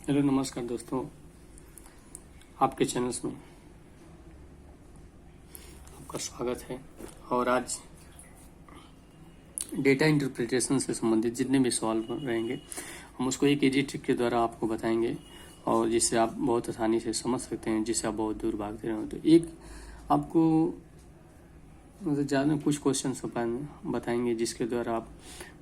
Hello नमस्कार दोस्तों, आपके चैनल्स में आपका स्वागत है। और आज डेटा इंटरप्रिटेशन से संबंधित जितने भी सवाल रहेंगे हम उसको एक इजी ट्रिक के द्वारा आपको बताएंगे, और जिससे आप बहुत आसानी से समझ सकते हैं, जिससे आप बहुत दूर भागते रहे हो। तो एक आपको मतलब ज़्यादा कुछ क्वेश्चन बताएंगे जिसके द्वारा आप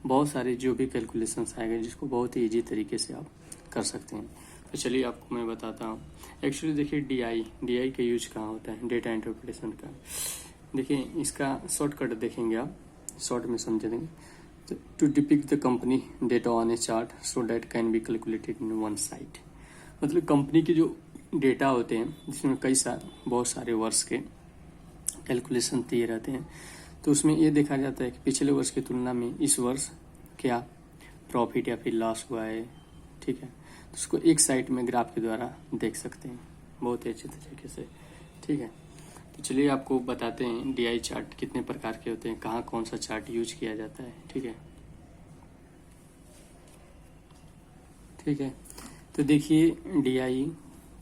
बहुत सारे जो भी कैलकुलेशंस आएंगे जिसको बहुत ही ईजी तरीके से आप कर सकते हैं। तो चलिए आपको मैं बताता हूँ। एक्चुअली देखिए डी आई का यूज कहाँ होता है डेटा इंटरप्रिटेशन का। देखिए इसका शॉर्टकट देखेंगे आप, शॉर्ट में समझेंगे। तो to depict the company data on a chart so that can be calculated in one sight. मतलब कंपनी के जो डेटा होते हैं जिसमें बहुत सारे वर्ष के कैलकुलेशन दिए रहते हैं, तो उसमें ये देखा जाता है कि पिछले वर्ष की तुलना में इस वर्ष क्या प्रॉफिट या फिर लॉस हुआ है। ठीक है, तो उसको एक साइट में ग्राफ के द्वारा देख सकते हैं बहुत ही अच्छे तरीके से। ठीक है, तो चलिए आपको बताते हैं डीआई चार्ट कितने प्रकार के होते हैं, कहाँ कौन सा चार्ट यूज किया जाता है। ठीक है, तो देखिए डीआई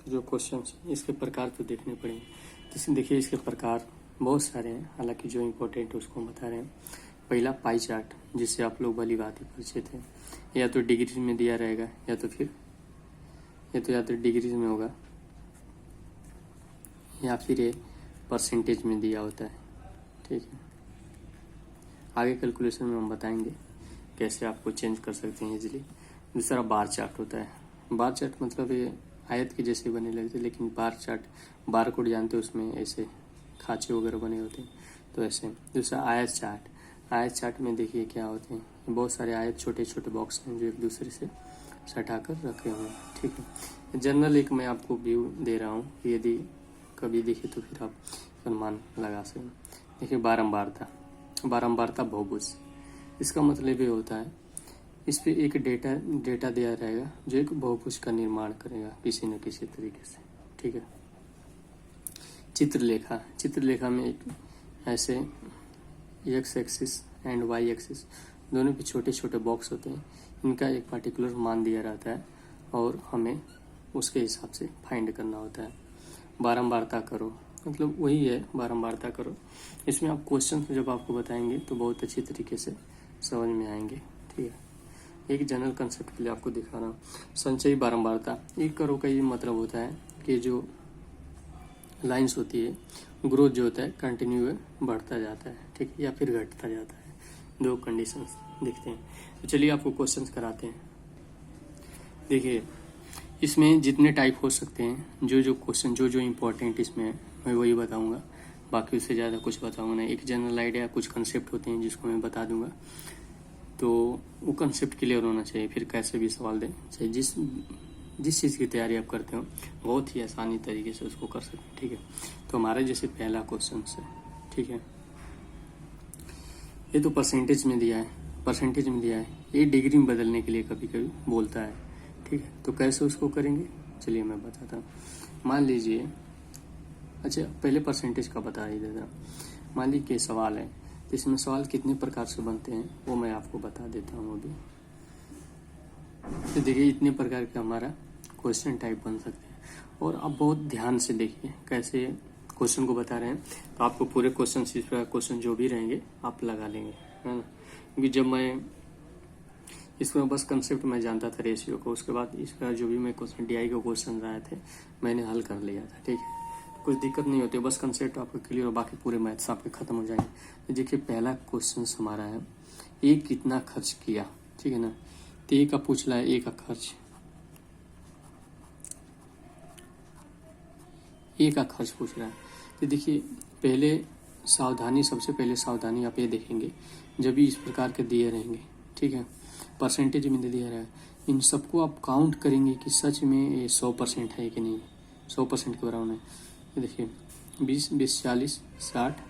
जो क्वेश्चन इसके प्रकार तो देखने पड़ेंगे। तो देखिए इसके प्रकार बहुत सारे हैं, हालांकि जो इम्पोर्टेंट है उसको बता रहे हैं। पहला पाई चार्ट, जिससे आप लोग भली बात ही परिचित हैं। या तो डिग्री में दिया रहेगा या तो डिग्री में होगा, या फिर ये परसेंटेज में दिया होता है। ठीक है, आगे कैलकुलेशन में हम बताएंगे कैसे आपको चेंज कर सकते हैं इजीली। दूसरा बार चार्ट होता है। बार चार्ट मतलब ये आयत के जैसे बने लगते हैं, लेकिन बार चार्ट बार कोड जानते हैं, उसमें ऐसे खांचे वगैरह बने होते हैं, तो ऐसे। दूसरा आयत चार्ट में देखिए क्या होते हैं, बहुत सारे आयत छोटे छोटे बॉक्स हैं जो एक दूसरे से सटाकर रखे हुए हैं। ठीक है, जनरल एक मैं आपको व्यू दे रहा हूँ, यदि कभी देखे तो फिर आप अनुमान लगा सकें। देखिए बारंबारता बहुभुज, इसका मतलब ये होता है इस पे एक डेटा दिया रहेगा जो एक बहुभुज का निर्माण करेगा किसी न किसी तरीके से। ठीक है, चित्रलेखा में एक ऐसे X axis and Y axis दोनों पे छोटे छोटे बॉक्स होते हैं, इनका एक पर्टिकुलर मान दिया रहता है और हमें उसके हिसाब से फाइंड करना होता है। बारंबारता करो मतलब वही है, बारंबारता करो। इसमें आप क्वेश्चन जब आपको बताएंगे तो बहुत अच्छी तरीके से समझ में आएंगे। ठीक है, एक जनरल कंसेप्ट के लिए आपको दिखा रहा हूँ। संचयी बारंबारता, एक करो का ये मतलब होता है कि जो लाइंस होती है, ग्रोथ जो होता है कंटिन्यू बढ़ता जाता है। ठीक है, या फिर घटता जाता है, दो कंडीशंस दिखते हैं। तो चलिए आपको क्वेश्चंस कराते हैं। देखिए इसमें जितने टाइप हो सकते हैं, जो क्वेश्चन जो इम्पोर्टेंट इसमें मैं वही बताऊंगा, बाकी उससे ज़्यादा कुछ बताऊंगा नहीं। एक जनरल आइडिया कुछ कंसेप्ट होते हैं जिसको मैं बता दूंगा, तो वो कंसेप्ट क्लियर होना चाहिए, फिर कैसे भी सवाल दें चाहे जिस चीज़ की तैयारी आप करते हो बहुत ही आसानी तरीके से उसको कर सकते हैं। ठीक है, तो हमारे जैसे पहला क्वेश्चन है। ठीक है, ये तो परसेंटेज में दिया है, ये डिग्री में बदलने के लिए कभी कभी बोलता है। ठीक है, तो कैसे उसको करेंगे चलिए मैं बताता हूँ। मान लीजिए, अच्छा पहले परसेंटेज का बता ही देता हूँ। मान लीजिए सवाल है, तो इसमें सवाल कितने प्रकार से बनते हैं वो मैं आपको बता देता हूँ अभी। तो देखिए इतने प्रकार का हमारा क्वेश्चन टाइप बन सकते हैं, और आप बहुत ध्यान से देखिए कैसे क्वेश्चन को बता रहे हैं, तो आपको पूरे क्वेश्चन जो भी रहेंगे आप लगा लेंगे, है ना। क्योंकि जब मैं इसमें बस कंसेप्ट मैं जानता था रेशियो को, उसके बाद इसका जो भी मैं क्वेश्चन डीआई के क्वेश्चन आए थे मैंने हल कर लिया था। ठीक है, कुछ दिक्कत नहीं होती, बस कंसेप्ट आपको क्लियर हो, बाकी पूरे मैथ्स आपके खत्म हो जाएंगे। तो देखिए पहला क्वेश्चन हमारा है, ए कितना खर्च किया। ठीक है ना, तो ए का पूछ रहा है, ए का खर्च पूछ रहा है। तो देखिए सबसे पहले सावधानी आप ये देखेंगे, जब भी इस प्रकार के दिए रहेंगे, ठीक है, परसेंटेज में दिया रहा है, इन सबको आप काउंट करेंगे कि सच में ये 100% है कि नहीं, 100% के बराबर है। तो देखिए 20, 40, 60,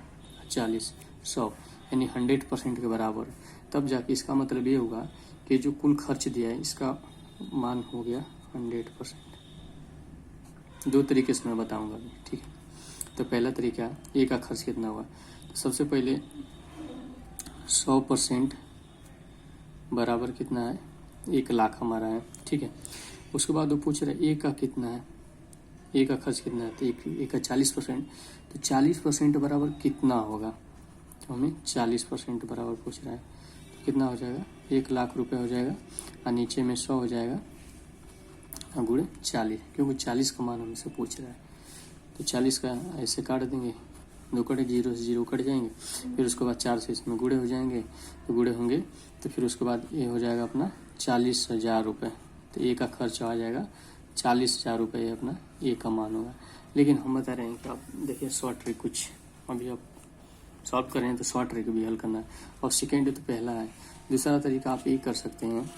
40, 100 यानी 100% के बराबर, तब जाके इसका मतलब ये होगा कि जो कुल खर्च दिया है इसका मान हो गया 100%। दो तरीके से मैं बताऊंगा अभी। ठीक है, तो पहला तरीका ए का खर्च कितना हुआ, तो सबसे पहले 100% बराबर कितना है, 1 लाख हमारा है। ठीक है, उसके बाद वो पूछ रहा है ए का कितना है, ए का खर्च कितना है, तो ए का 40%, तो 40% बराबर कितना होगा, तो हमें 40% बराबर पूछ रहा है, तो कितना हो जाएगा, 1,00,000 रुपये हो जाएगा, और नीचे में 100 हो जाएगा और गुणे 40, क्योंकि 40 का मान हमसे पूछ रहा है। तो 40 का ऐसे काट देंगे, 2 कटे, 0 से 0 कट जाएंगे, फिर उसके बाद 4 से इसमें गुणे हो जाएंगे, तो गुणे होंगे तो फिर उसके बाद ये हो जाएगा अपना 40,000 रुपये। तो ए का खर्च आ जाएगा 40,000 रुपये, अपना ए का मान होगा। लेकिन हम बता रहे हैं कि आप देखिए शॉर्ट ट्रिक कुछ अभी आप सॉल्व कर रहे हैं तो शॉर्ट ट्रिक भी हल करना है, और सेकेंड तो पहला है। दूसरा तरीका आप ये कर सकते हैं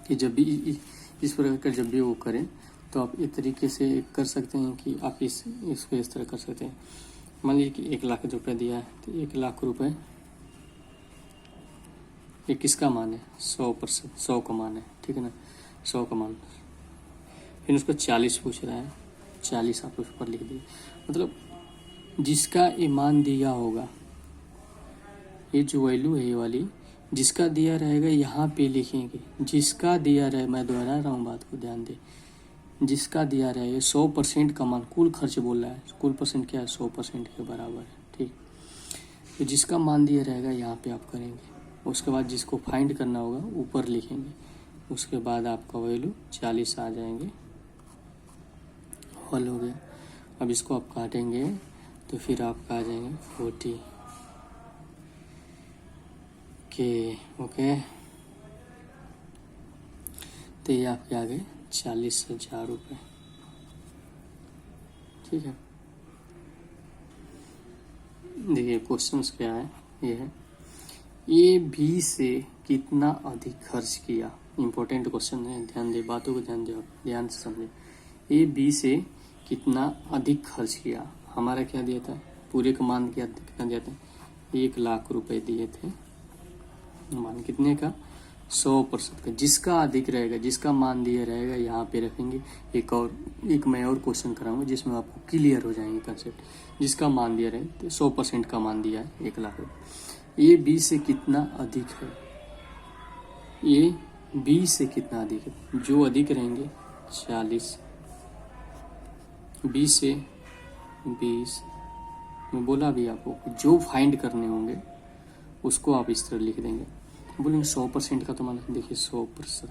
कि जब भी इस प्रकार का जब भी वो करें तो आप इस तरीके से कर सकते हैं कि आप इसको इस तरह कर सकते हैं। मान लीजिए कि 1,00,000 रुपये दिया है, तो 1,00,000 रुपये ये किसका मान है, 100%, 100 का मान है, ठीक है ना, 100 का मान। फिर उसको 40 पूछ रहा है, 40 आप उस पर लिख दिए, मतलब जिसका ये मान दिया होगा, ये जो वैल्यू है ये वाली, जिसका दिया रहेगा यहाँ पे लिखेंगे, जिसका दिया रहे, मैं दोहरा रहा हूँ बात को ध्यान दे, जिसका दिया रहे 100% का मान, कुल खर्च बोल रहा है, कुल परसेंट क्या है, 100% के बराबर है, ठीक। तो जिसका मान दिया रहेगा यहाँ पे आप करेंगे, उसके बाद जिसको फाइंड करना होगा ऊपर लिखेंगे, उसके बाद आपका वैल्यू 40 आ जाएंगे, हल हो गया। अब इसको आप काटेंगे तो फिर आपका आ जाएंगे 40 के, ओके। तो ये आपके आ गए 40,000 रुपये, ठीक है। देखिए क्वेश्चंस क्या है, ये है ए बी से कितना अधिक खर्च किया। इम्पोर्टेंट क्वेश्चन है, ध्यान दे, बातों को ध्यान दे, ध्यान से समझे। ए बी से कितना अधिक खर्च किया, हमारा क्या दिया था, पूरे का मान कितना दिया था, 1,00,000 रुपये दिए थे, मान कितने का, 100% का। जिसका अधिक रहेगा, जिसका मान दिया रहेगा यहाँ पे रखेंगे। एक मैं और क्वेश्चन कराऊंगा जिसमें आपको क्लियर हो जाएंगे कंसेप्ट। जिसका मान दिया रहे तो 100% का मान दिया है 1,00,000 रुपये। ए बी से कितना अधिक है, ए बी से कितना अधिक है, जो अधिक रहेंगे 40, बी से 20, मैं बोला भी आपको जो फाइंड करने होंगे उसको आप इस तरह लिख देंगे। बोलेंगे 100% का, तो मान देखिए 100%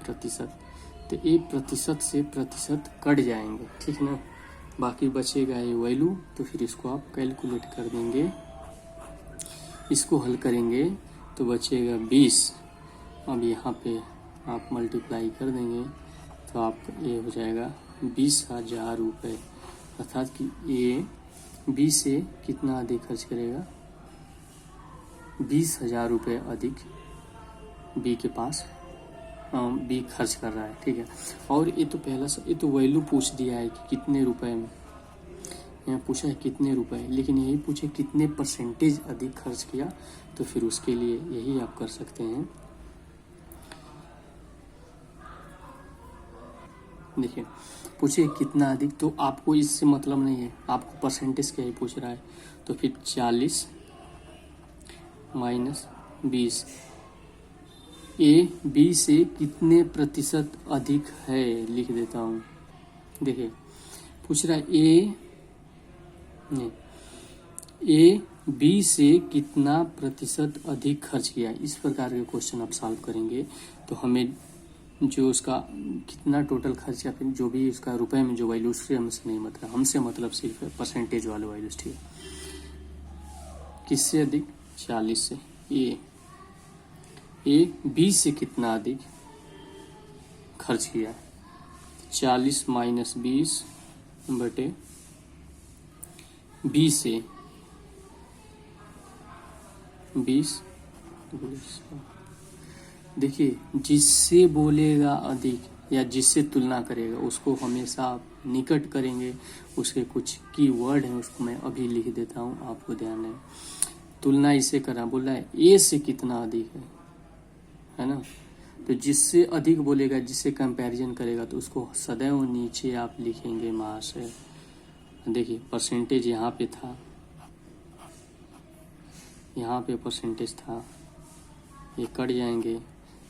प्रतिशत, तो ये प्रतिशत से प्रतिशत कट जाएंगे, ठीक ना, बाकी बचेगा ये वैल्यू। तो फिर इसको आप कैलकुलेट कर देंगे, इसको हल करेंगे तो बचेगा 20। अब यहाँ पे आप मल्टीप्लाई कर देंगे तो आपका ये हो जाएगा 20,000 रुपये, अर्थात कि ये बी से कितना अधिक खर्च करेगा, 20,000 रुपये अधिक बी के पास बी खर्च कर रहा है, ठीक है। और ये तो पहला ये तो वैल्यू पूछ दिया है कि कितने रुपए में, यहाँ पूछा है कितने रुपए, लेकिन यही पूछे कितने परसेंटेज अधिक खर्च किया, तो फिर उसके लिए यही आप कर सकते हैं। देखिए पूछे कितना अधिक, तो आपको इससे मतलब नहीं है, आपको परसेंटेज क्या ही पूछ रहा है, तो फिर 40 माइनस 20, ए बी से कितने प्रतिशत अधिक है, लिख देता हूँ। देखिए पूछ रहा है ए बी से कितना प्रतिशत अधिक खर्च किया। इस प्रकार के क्वेश्चन आप सॉल्व करेंगे तो हमें जो उसका कितना टोटल खर्च या फिर जो भी उसका रुपए में जो वैल्यू, उससे हमसे नहीं मतलब, हमसे मतलब सिर्फ परसेंटेज वाले वैल्यू, ठीक है। किससे अधिक, 40 से। ए बी से कितना अधिक खर्च किया, 40 माइनस 20 बटे बी से 20। देखिए जिससे बोलेगा अधिक या जिससे तुलना करेगा उसको हमेशा आप निकट करेंगे, उसके कुछ की वर्ड हैं उसको मैं अभी लिख देता हूँ, आपको ध्यान है। तुलना इसे करा, बोल रहा है ए से कितना अधिक है ना, तो जिससे अधिक बोलेगा, जिससे कंपैरिजन करेगा, तो उसको सदैव नीचे आप लिखेंगे महाशय। देखिए परसेंटेज यहाँ पे था, यहाँ पे परसेंटेज था, ये कट जाएंगे,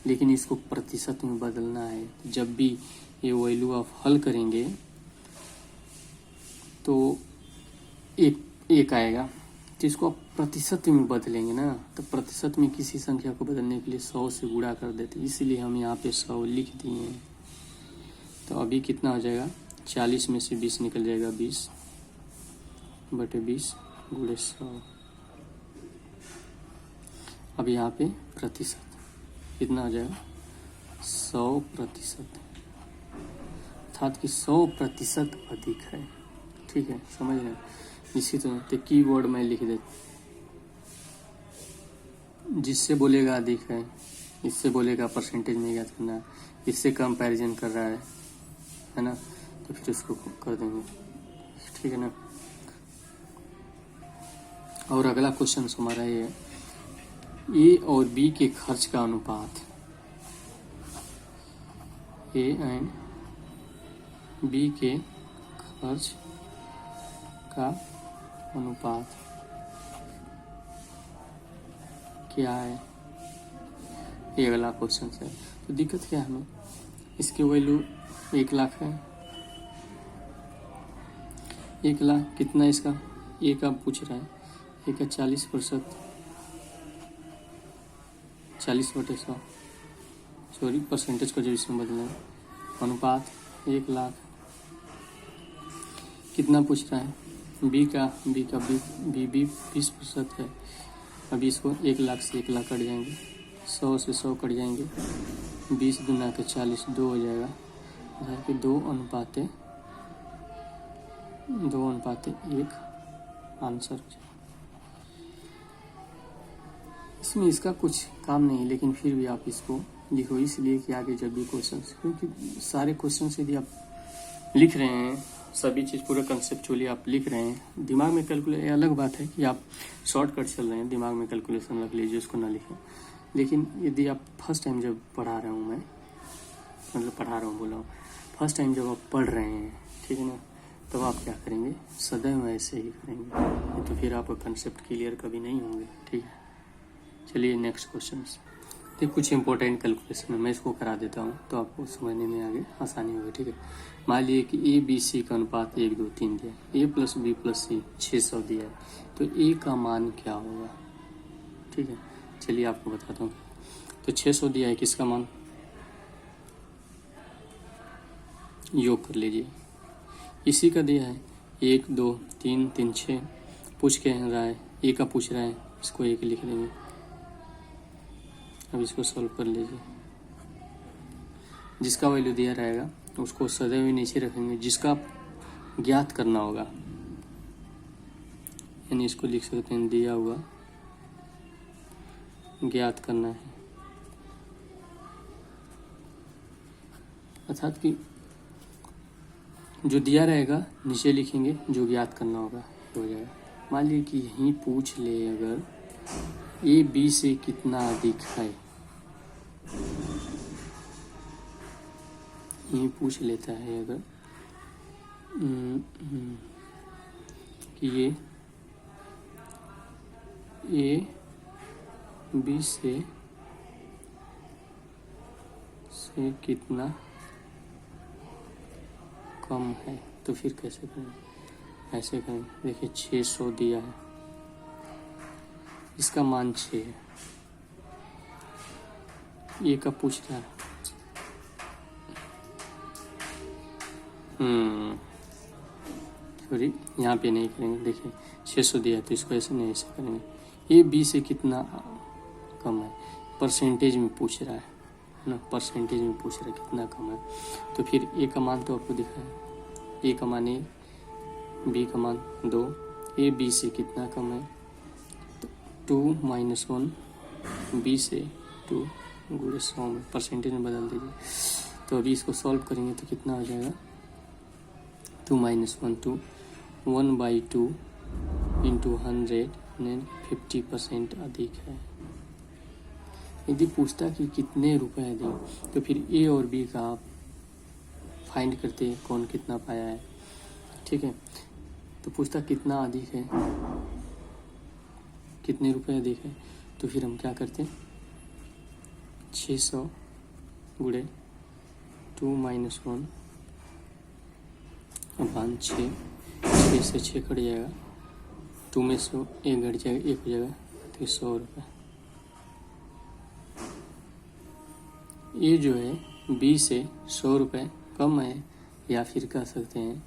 लेकिन इसको प्रतिशत में बदलना है। जब भी ये वैल्यू आप हल करेंगे तो एक आएगा, तो इसको आप प्रतिशत में बदलेंगे ना, तो प्रतिशत में किसी संख्या को बदलने के लिए 100 से गुणा कर देते हैं, इसलिए हम यहाँ पे 100 लिख दिए हैं। तो अभी कितना हो जाएगा, 40 में से 20 निकल जाएगा, 20/20 गुणे 100। अब यहाँ पे प्रतिशत कितना हो जाएगा, 100%, अर्थात कि 100% अधिक है। ठीक है, समझ रहे हैं। इसी तरह कीवर्ड में लिख दे, जिससे बोलेगा अधिक है, इससे बोलेगा परसेंटेज में याद करना, इससे कंपैरिजन कर रहा है ना, तो फिर उसको कर देंगे। ठीक है ना। और अगला क्वेश्चन हमारा ये है, ए और बी के खर्च का अनुपात, ए एंड बी के खर्च का अनुपात क्या है, ये अगला क्वेश्चन है। तो दिक्कत क्या है हमें, इसकी वैल्यू 1 लाख है। 1 लाख कितना इसका, ए का पूछ रहा है, ए का 40%, 40/100, सॉरी परसेंटेज को जो इसमें बदलना है, अनुपात 1 लाख। कितना पूछ रहा है, बी का 20% है। अभी इसको 1 लाख से 1 लाख कट जाएंगे, 100 से 100 कट जाएंगे, 20 दूना के 40, 2 हो जाएगा, कि 2:1 आंसर हो जाएगा। इसमें इसका कुछ काम नहीं, लेकिन फिर भी आप इसको लिखो, इसलिए कि आगे जब भी क्वेश्चन, क्योंकि सारे क्वेश्चन यदि आप लिख रहे हैं, सभी चीज़ पूरा कंसेप्चुअली आप लिख रहे हैं, दिमाग में कैलकुलेट, अलग बात है कि आप शॉर्टकट चल रहे हैं, दिमाग में कैलकुलेशन रख लीजिए, उसको ना लिखें। लेकिन यदि आप फर्स्ट टाइम जब पढ़ा रहा हूँ मैं, मतलब पढ़ा रहा हूँ बोला हूँ, फर्स्ट टाइम जब आप पढ़ रहे हैं, ठीक है ना, तब आप क्या करेंगे, सदैव ऐसे ही करेंगे, तो फिर आपका कंसेप्ट क्लियर कभी नहीं होंगे। ठीक है, चलिए नेक्स्ट क्वेश्चन। तो कुछ इंपॉर्टेंट कैलकुलेशन है, मैं इसको करा देता हूँ तो आपको समझने में आगे आसानी होगी। ठीक है, मान लीजिए कि ए बी सी का अनुपात 1, 2, 3 दिया, ए प्लस बी प्लस सी 600 दिया है, तो ए का मान क्या होगा। ठीक है, चलिए आपको बताता हूँ। तो 600 दिया है, किसका मान, योग कर लीजिए। इसी का दिया है 1, 2, 3, 3, 6, पूछ के रहा है, ए का पूछ रहा है, इसको ए के लिख देंगे। अब इसको सॉल्व कर लीजिए, जिसका वैल्यू दिया रहेगा उसको सदैव नीचे रखेंगे, जिसका ज्ञात करना होगा, यानी इसको लिख सकते हैं दिया हुआ ज्ञात करना है, अर्थात कि जो दिया रहेगा नीचे लिखेंगे, जो ज्ञात करना होगा हो जाएगा। मान लीजिए कि यहीं पूछ ले अगर ए बी से कितना अधिक है, ये पूछ लेता है अगर कि ये ए बी से कितना कम है, तो फिर कैसे करें, ऐसे करें। देखिए 600 दिया है, इसका मान 6 है, ए का पूछ रहा है, सॉरी यहाँ पे नहीं करेंगे। देखिए 600 दिया है तो इसको ऐसे नहीं, ऐसे करेंगे। ए बी से कितना कम है, परसेंटेज में पूछ रहा है ना, परसेंटेज में पूछ रहा है कितना कम है, तो फिर ए का मान तो आपको दिखा है, ए का मान 1, बी का मान 2, ए बी से कितना कम है, तो 2 - 1, बी से 2 गुणे 100 में परसेंटेज में बदल दीजिए। तो अभी इसको सॉल्व करेंगे तो कितना हो जाएगा, 2 - 1, 2, 1/2 इंटू 100, 50% अधिक है। यदि पूछता कि कितने रुपए दें, तो फिर ए और बी का आप फाइंड करते हैं कौन कितना पाया है। ठीक है, तो पूछता कितना अधिक है, कितने रुपए अधिक है, तो फिर हम क्या करते हैं, 600 गुणे 2 - 1 अपान 6 से 6 कट जाएगा, 2 में 100 1 घट जाएगा, 1 हो जाएगा, तो 100 रुपये। ये जो है बी से 100 रुपये कम है, या फिर कह सकते हैं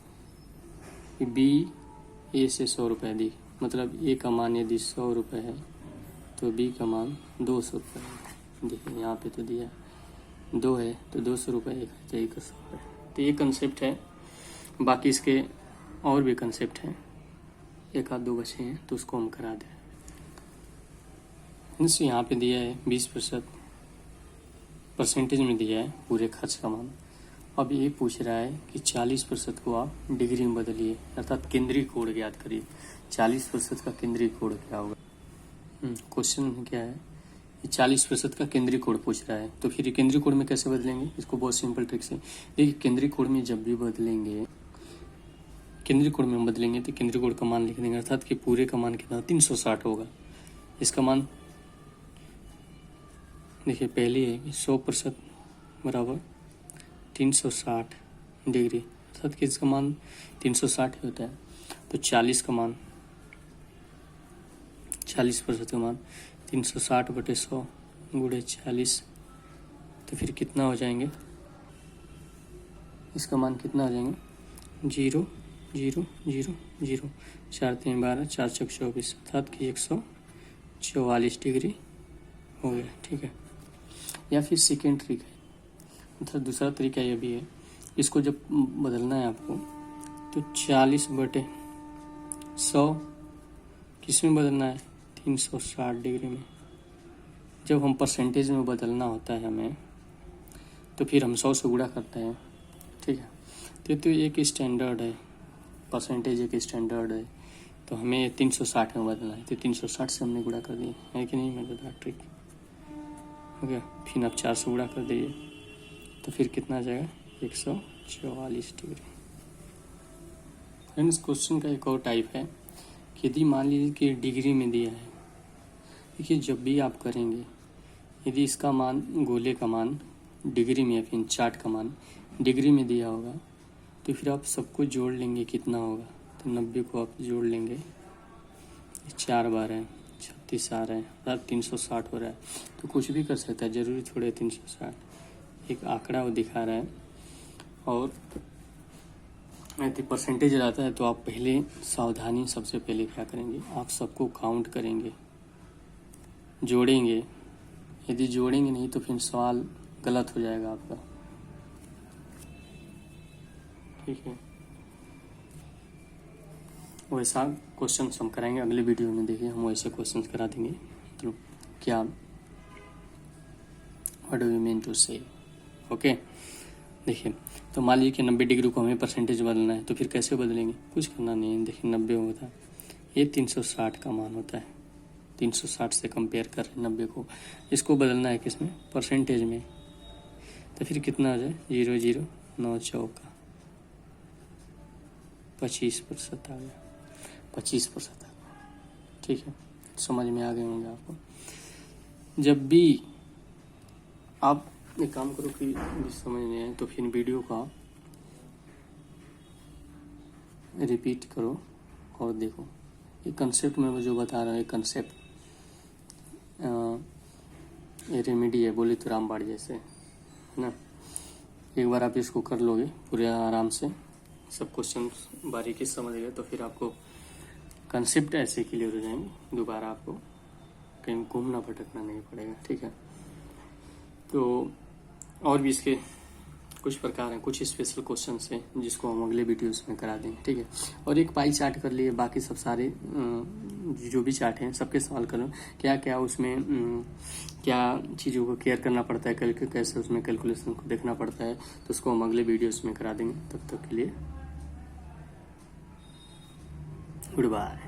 कि बी ए से 100 रुपये अधिक, मतलब ए का मान यदि 100 रुपये है तो बी का मान 200 रुपये है। देखिए यहाँ पे तो दिया 2 है तो 200 रुपये, 1 है 100 रुपये। तो ये कंसेप्ट है, बाकी इसके और भी कंसेप्ट हैं, एक आध दो बचे हैं तो उसको हम करा दें। मीन्स यहाँ पे दिया है 20% परसेंटेज में दिया है पूरे खर्च का मान। अब ये पूछ रहा है कि 40% को आप डिग्री में बदलिए, अर्थात केंद्रीय कोण ज्ञात करिए। 40% का केंद्रीय कोण क्या होगा? क्वेश्चन क्या है, 40% का केंद्रीय कोण पूछ रहा है, तो फिर केंद्रीय कोण में कैसे बदलेंगे? इसको बहुत सिंपल ट्रिक से देखिए। केंद्रीय कोण में जब भी बदलेंगे, केंद्रीय कोण में हम बदलेंगे तो केंद्रीय कोण का मान लिख देंगे, अर्थात कि पूरे का मान कितना 360 होगा। इसका मान देखिए पहले है कि 100% बराबर 360 डिग्री, अर्थात कि इसका मान 360 होता है। तो 40 का मान 40% का मान 360/100 गुणे 40, तो फिर कितना हो जाएंगे? इसका मान कितना हो जाएंगे? 0 0 0 0 4 3 12 4 6 24, अर्थात कि 144 डिग्री हो गया। ठीक है। या फिर सेकेंड ट्रिक है, मतलब दूसरा तरीका यह भी है, इसको जब बदलना है आपको तो 40/100 किस में बदलना है? 360 डिग्री में। जब हम परसेंटेज में बदलना होता है हमें, तो फिर हम 100 से गुणा करते हैं। ठीक है। तो एक स्टैंडर्ड है, परसेंटेज एक स्टैंडर्ड है, तो हमें 360 में बदलना है, तो 360 से हमने गुणा कर दिया है कि नहीं? मैं बता ट्रिक हो गया। फिर आप 4 से गुणा कर दीजिए, तो फिर कितना आ जाएगा? 144 डिग्री। फ्रेंड्स, क्वेश्चन का एक और टाइप है कि यदि मान लीजिए कि डिग्री में दिया है, देखिए जब भी आप करेंगे, यदि इसका मान, गोले का मान डिग्री में या फिर चार्ट का मान डिग्री में दिया होगा, तो फिर आप सबको जोड़ लेंगे, कितना होगा? तो 90 को आप जोड़ लेंगे, 4 बार है, 36 आ रहा है, अर्थात 360 हो रहा है। तो कुछ भी कर सकता है, जरूरी थोड़े 360, एक आंकड़ा वो दिखा रहा है। और यदि परसेंटेज आता है तो आप पहले सावधानी, सबसे पहले क्या करेंगे? आप सबको काउंट करेंगे, जोड़ेंगे। यदि जोड़ेंगे नहीं तो फिर सवाल गलत हो जाएगा आपका। ठीक है। वैसा क्वेश्चन हम कराएंगे अगले वीडियो में। देखिए हम वैसे क्वेश्चन करा देंगे। तो क्या, what do you mean to say? Okay. देखिए, तो मान लीजिए कि 90 डिग्री को हमें परसेंटेज बदलना है, तो फिर कैसे बदलेंगे? कुछ करना नहीं है। देखिए 90 होता है, ये 360 का मान होता है, 360 से कंपेयर कर रहे हैं 90 को। इसको बदलना है किसमें? परसेंटेज में। तो फिर कितना आ जाए? 0 0 9 चौका 25% आ गया, 25% आ गया। ठीक है, समझ में आ गए होंगे आपको। जब भी आप एक काम करो कि समझ में आए तो फिर वीडियो का रिपीट करो और देखो। ये कंसेप्ट में जो बता रहा है, कंसेप्ट ये रेमेडी है, बोले तो रामबाण जैसे, है ना। एक बार आप इसको कर लोगे पूरे आराम से, सब क्वेश्चन बारीकी से समझ गए, तो फिर आपको कंसेप्ट ऐसे क्लियर हो जाएंगे, दोबारा आपको कहीं घूमना भटकना नहीं पड़ेगा। ठीक है। तो और भी इसके कुछ प्रकार हैं, कुछ स्पेशल क्वेश्चन हैं जिसको हम अगले वीडियोस में करा देंगे। ठीक है। और एक पाई चार्ट कर लिए, बाकी सब सारे जो भी चार्ट हैं सबके सवाल करो, क्या क्या उसमें क्या चीज़ों को केयर करना पड़ता है, कैसे उसमें कैलकुलेशन को देखना पड़ता है, तो उसको हम अगले वीडियोस में करा देंगे। तब तक के लिए गुड बाय।